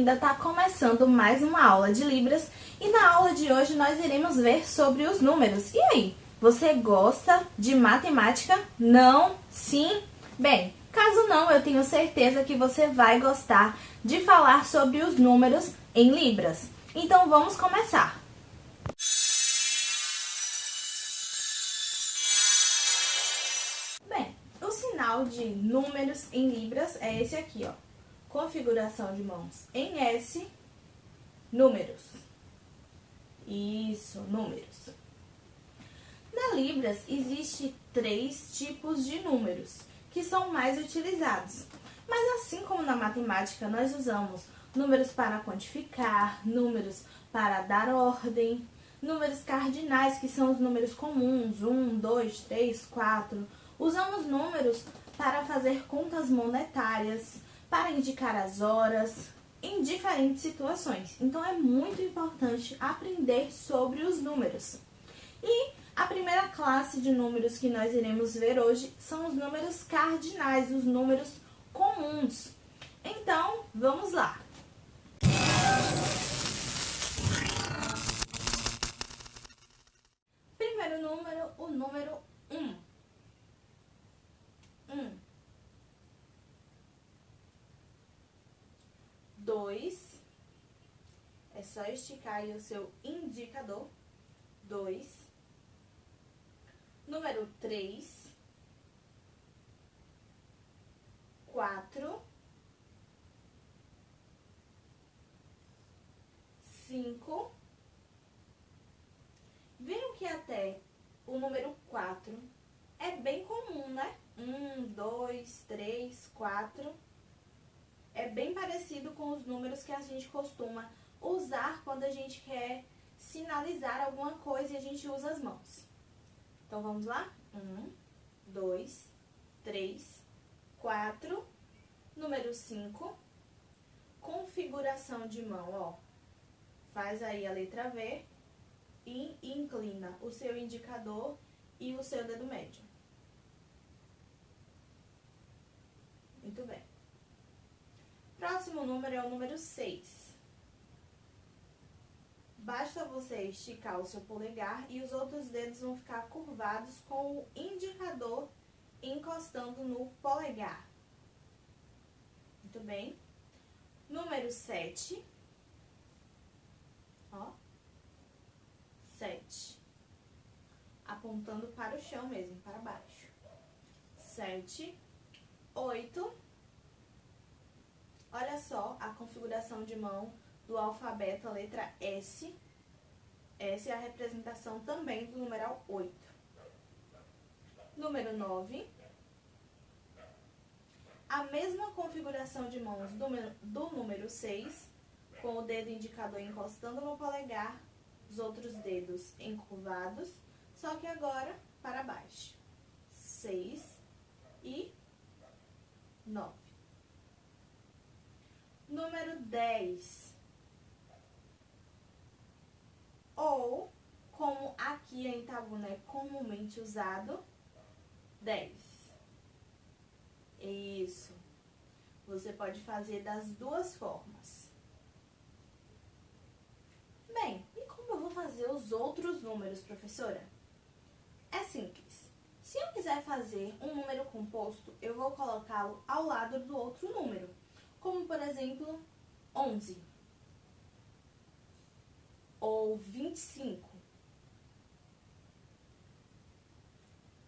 bem-vinda! Tá começando mais uma aula de Libras e na aula de hoje nós iremos ver sobre os números. E aí, você gosta de matemática? Não? Sim? Bem, caso não, eu tenho certeza que você vai gostar de falar sobre os números em Libras. Então vamos começar! Bem, o sinal de números em Libras é esse aqui, ó. Configuração de mãos em S, números. Isso, números. Na Libras, existe 3 tipos de números, que são mais utilizados. Mas assim como na matemática, nós usamos números para quantificar, números para dar ordem, números cardinais, que são os números comuns, 1, 2, 3, 4. Usamos números para fazer contas monetárias, para indicar as horas, em diferentes situações. Então, é muito importante aprender sobre os números. E a primeira classe de números que nós iremos ver hoje são os números cardinais, os números comuns. Então, vamos lá. Primeiro número, o número 1. 2, é só esticar aí o seu indicador, 2. Número 3, 4, 5. Viram que até o número 4 é bem comum, né? 1, 2, 3, 4. É bem parecido com os números que a gente costuma usar quando a gente quer sinalizar alguma coisa e a gente usa as mãos. Então, vamos lá? 1, 2, 3, 4. Número 5. Configuração de mão, ó. Faz aí a letra V e inclina o seu indicador e o seu dedo médio. Muito bem. Próximo número é o número 6. Basta você esticar o seu polegar e os outros dedos vão ficar curvados com o indicador encostando no polegar. Muito bem. Número 7. Ó. 7. Apontando para o chão mesmo, para baixo. 7. 8. Olha só a configuração de mão do alfabeto, a letra S. Essa é a representação também do numeral 8. Número 9. A mesma configuração de mãos do número 6, com o dedo indicador encostando no polegar, os outros dedos encurvados, só que agora para baixo. 6 e 9. Número 10. Ou, como aqui em Itabuna é comumente usado, 10. Isso. Você pode fazer das duas formas. Bem, e como eu vou fazer os outros números, professora? É simples. Se eu quiser fazer um número composto, eu vou colocá-lo ao lado do outro número. Como, por exemplo, 11. Ou 25.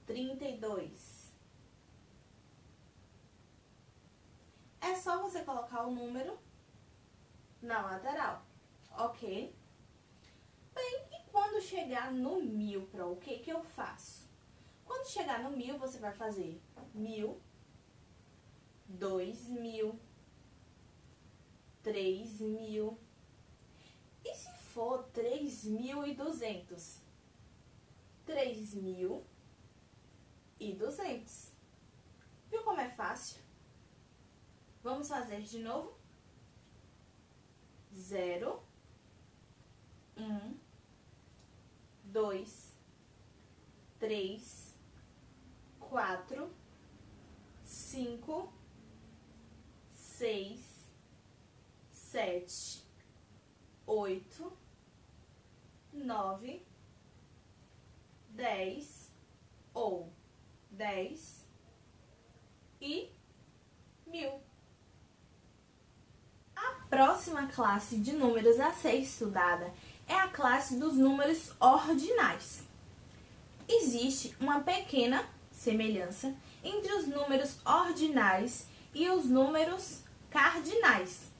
32. É só você colocar o número na lateral, ok? Bem, e quando chegar no 1000, o que eu faço? Quando chegar no 1000, você vai fazer 1000, 2000, 3000. E se for 3200? 3200. Viu como é fácil? Vamos fazer de novo? 0, 1, 2, 3, 4, 5, 6, 7, 8, 9, 10 ou 10 e 1000. A próxima classe de números a ser estudada é a classe dos números ordinais. Existe uma pequena semelhança entre os números ordinais e os números cardinais.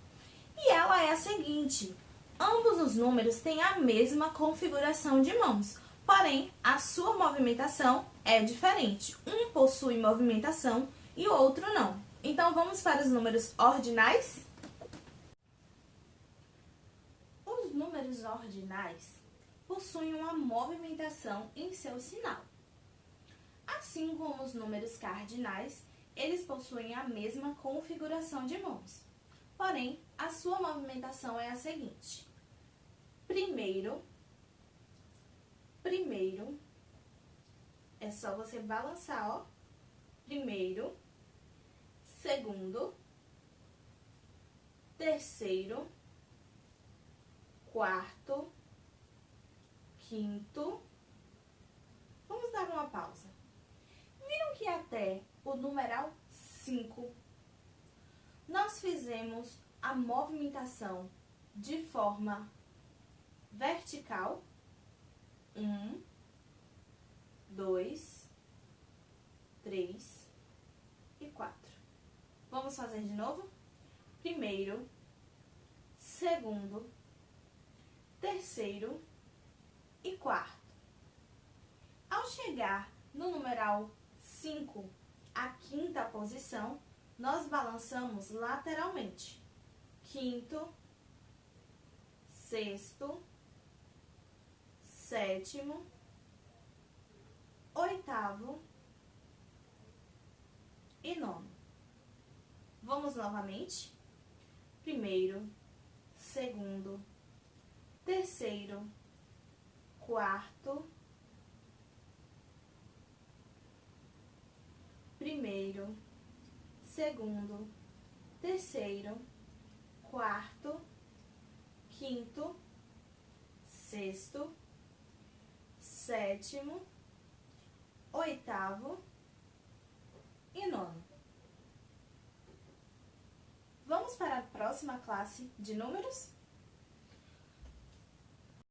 E ela é a seguinte: ambos os números têm a mesma configuração de mãos, porém a sua movimentação é diferente. Um possui movimentação e o outro não. Então vamos para os números ordinais? Os números ordinais possuem uma movimentação em seu sinal. Assim como os números cardinais, eles possuem a mesma configuração de mãos. Porém, a sua movimentação é a seguinte: primeiro, é só você balançar, ó. Primeiro, segundo, terceiro, quarto, quinto. Vamos dar uma pausa. Viram que até o numeral 5 nós fizemos a movimentação de forma vertical? 1, 2, 3 e 4. Vamos fazer de novo? Primeiro, segundo, terceiro e quarto. Ao chegar no numeral 5, a quinta posição, nós balançamos lateralmente. Quinto, sexto, sétimo, oitavo e nono. Vamos novamente? Primeiro, segundo, terceiro, quarto, primeiro, segundo, terceiro, quarto, quinto, sexto, sétimo, oitavo e nono. Vamos para a próxima classe de números?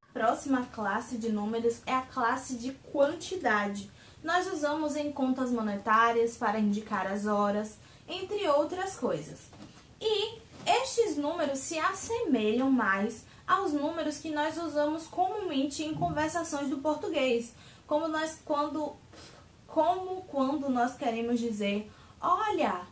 A próxima classe de números é a classe de quantidade. Nós usamos em contas monetárias para indicar as horas, entre outras coisas. E estes números se assemelham mais aos números que nós usamos comumente em conversações do português, como quando nós queremos dizer: olha,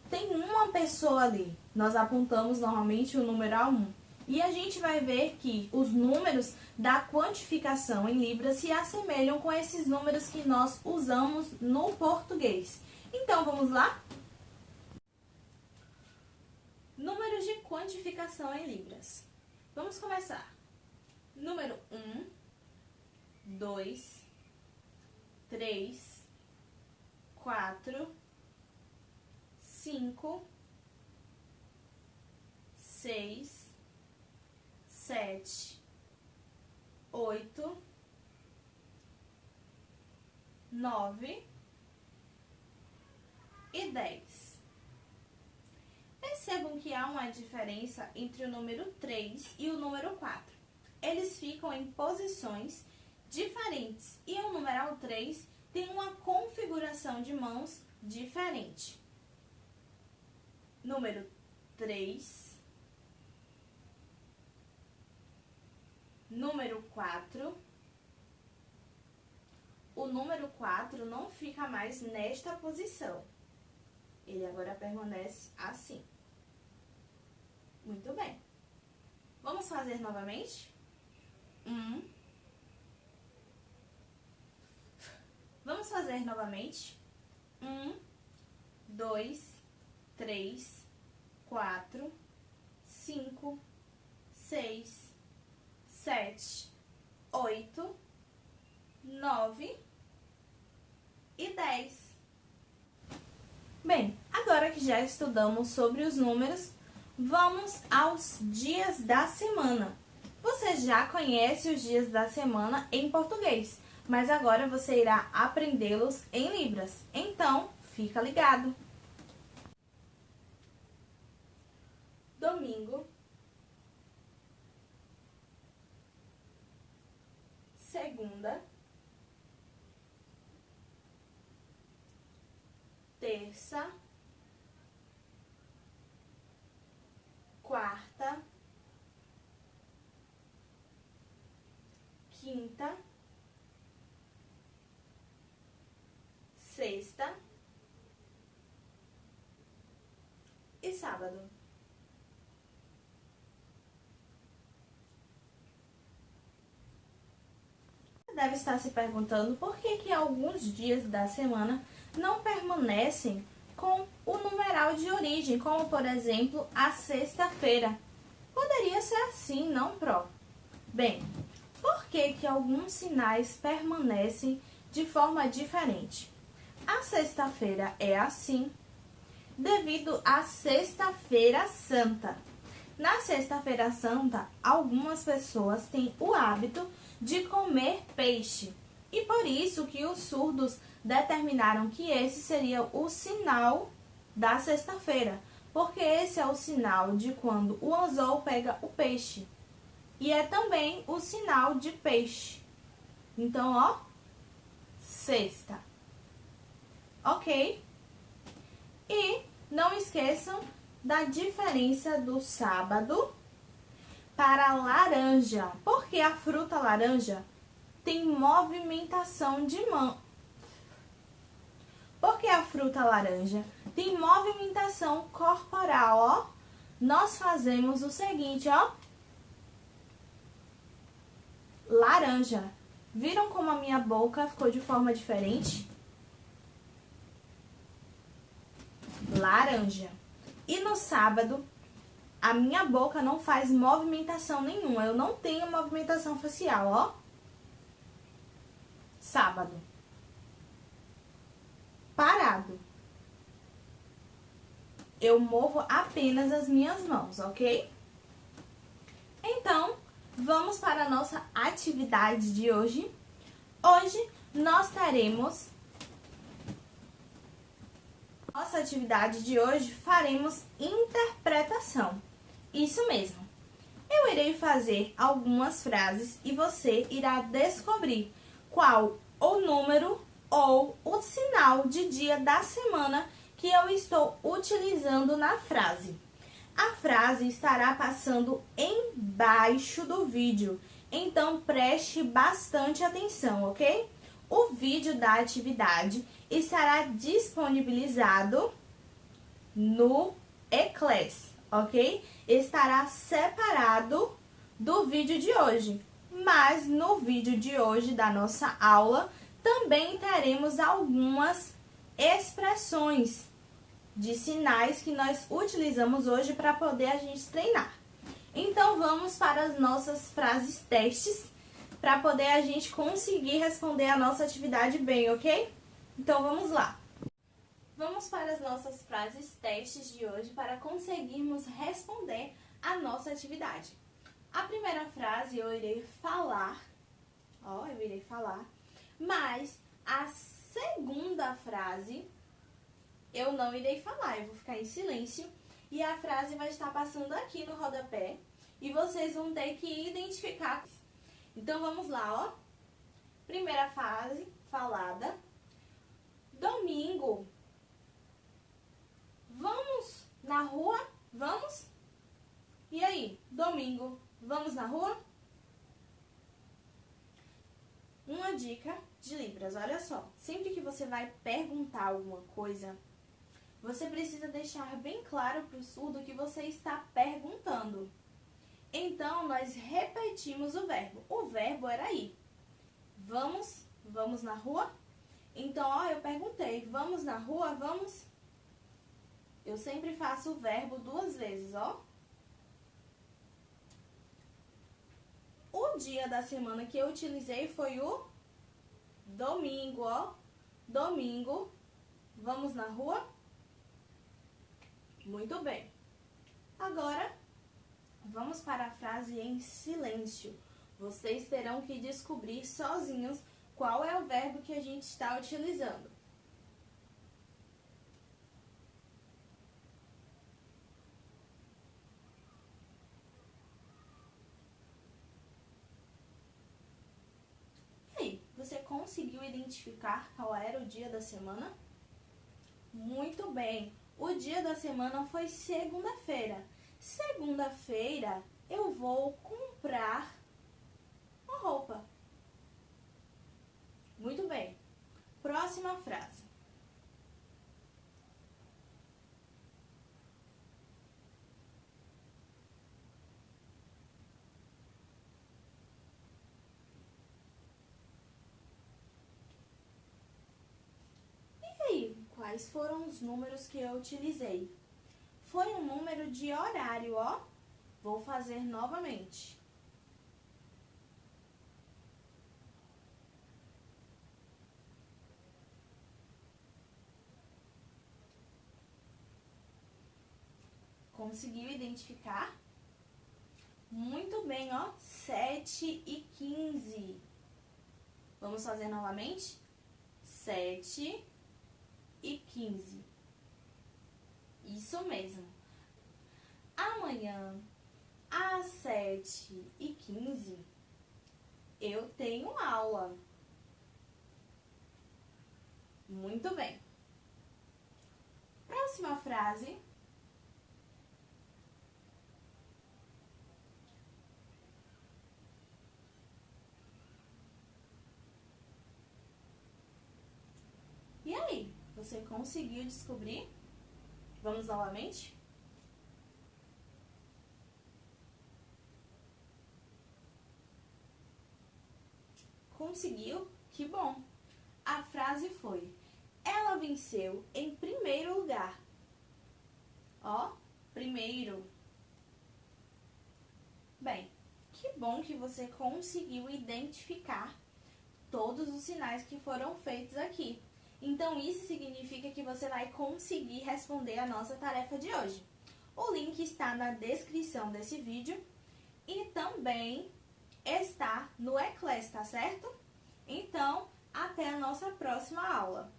tem uma pessoa ali. Nós apontamos normalmente o numeral 1. E a gente vai ver que os números da quantificação em libras se assemelham com esses números que nós usamos no português. Então, vamos lá? Números de quantificação em libras. Vamos começar. Número 1, 2, 3, 4, 5, 6, 7, 8, 9 e 10. Percebam que há uma diferença entre o número 3 e o número 4. Eles ficam em posições diferentes e o numeral 3 tem uma configuração de mãos diferente. Número 3, número 4, o número 4 não fica mais nesta posição. Ele agora permanece assim. Muito bem. Vamos fazer novamente? Vamos fazer novamente? 1, 2, 3, 4, 5, 6, 7, 8, 9 e 10. Bem, agora que já estudamos sobre os números, vamos aos dias da semana. Você já conhece os dias da semana em português, mas agora você irá aprendê-los em Libras. Então, fica ligado! Domingo, segunda, terça, quarta, quinta, sexta e sábado. Você deve estar se perguntando por que alguns dias da semana não permanecem com o numeral de origem, como por exemplo a sexta-feira. Poderia ser assim, não, Pro? Bem, por que alguns sinais permanecem de forma diferente? A sexta-feira é assim, devido à Sexta-feira Santa. Na Sexta-feira Santa, algumas pessoas têm o hábito de comer peixe. E por isso que os surdos determinaram que esse seria o sinal da sexta-feira. Porque esse é o sinal de quando o anzol pega o peixe. E é também o sinal de peixe. Então, ó, sexta. Ok? E não esqueçam da diferença do sábado para a laranja. Porque a fruta laranja tem movimentação de mão. Porque a fruta laranja tem movimentação corporal, ó. Nós fazemos o seguinte, ó. Laranja. Viram como a minha boca ficou de forma diferente? Laranja. E no sábado, a minha boca não faz movimentação nenhuma. Eu não tenho movimentação facial, ó. Sábado. Parado. Eu movo apenas as minhas mãos, ok? Então, vamos para a nossa atividade de hoje. Hoje, nós teremos... Nossa atividade de hoje, faremos interpretação. Isso mesmo. Eu irei fazer algumas frases e você irá descobrir qual o número ou o sinal de dia da semana que eu estou utilizando na frase. A frase estará passando embaixo do vídeo, então preste bastante atenção, ok? O vídeo da atividade estará disponibilizado no Eclass, ok? Estará separado do vídeo de hoje, mas no vídeo de hoje da nossa aula também teremos algumas expressões de sinais que nós utilizamos hoje para poder a gente treinar. Então, vamos para as nossas frases testes, para poder a gente conseguir responder a nossa atividade bem, ok? Então, vamos lá. Vamos para as nossas frases testes de hoje para conseguirmos responder a nossa atividade. A primeira frase eu irei falar, mas a segunda frase eu não irei falar, eu vou ficar em silêncio e a frase vai estar passando aqui no rodapé e vocês vão ter que identificar. Então, vamos lá, ó. Primeira frase falada. Domingo. Vamos na rua? Vamos? E aí, domingo, vamos na rua? Uma dica de Libras, olha só. Sempre que você vai perguntar alguma coisa, você precisa deixar bem claro para o surdo que você está perguntando. Então, nós repetimos o verbo. O verbo era ir. Vamos? Vamos na rua? Então, ó, eu perguntei, vamos na rua? Vamos? Eu sempre faço o verbo duas vezes, ó. O dia da semana que eu utilizei foi o domingo, ó. Domingo. Vamos na rua? Muito bem. Agora, vamos para a frase em silêncio. Vocês terão que descobrir sozinhos qual é o verbo que a gente está utilizando. E aí, você conseguiu identificar qual era o dia da semana? Muito bem! O dia da semana foi segunda-feira. Segunda-feira eu vou comprar uma roupa. Muito bem. Próxima frase. E aí, quais foram os números que eu utilizei? Foi um número de horário, ó. Vou fazer novamente. Conseguiu identificar? Muito bem, ó. 7h15. Vamos fazer novamente? 7h15. Isso mesmo. Amanhã, às 7h15, eu tenho aula. Muito bem. Próxima frase. E aí, você conseguiu descobrir? Vamos novamente? Conseguiu? Que bom! A frase foi: ela venceu em primeiro lugar. Ó, primeiro. Bem, que bom que você conseguiu identificar todos os sinais que foram feitos aqui. Então, isso significa que você vai conseguir responder a nossa tarefa de hoje. O link está na descrição desse vídeo e também está no Eclass, tá certo? Então, até a nossa próxima aula.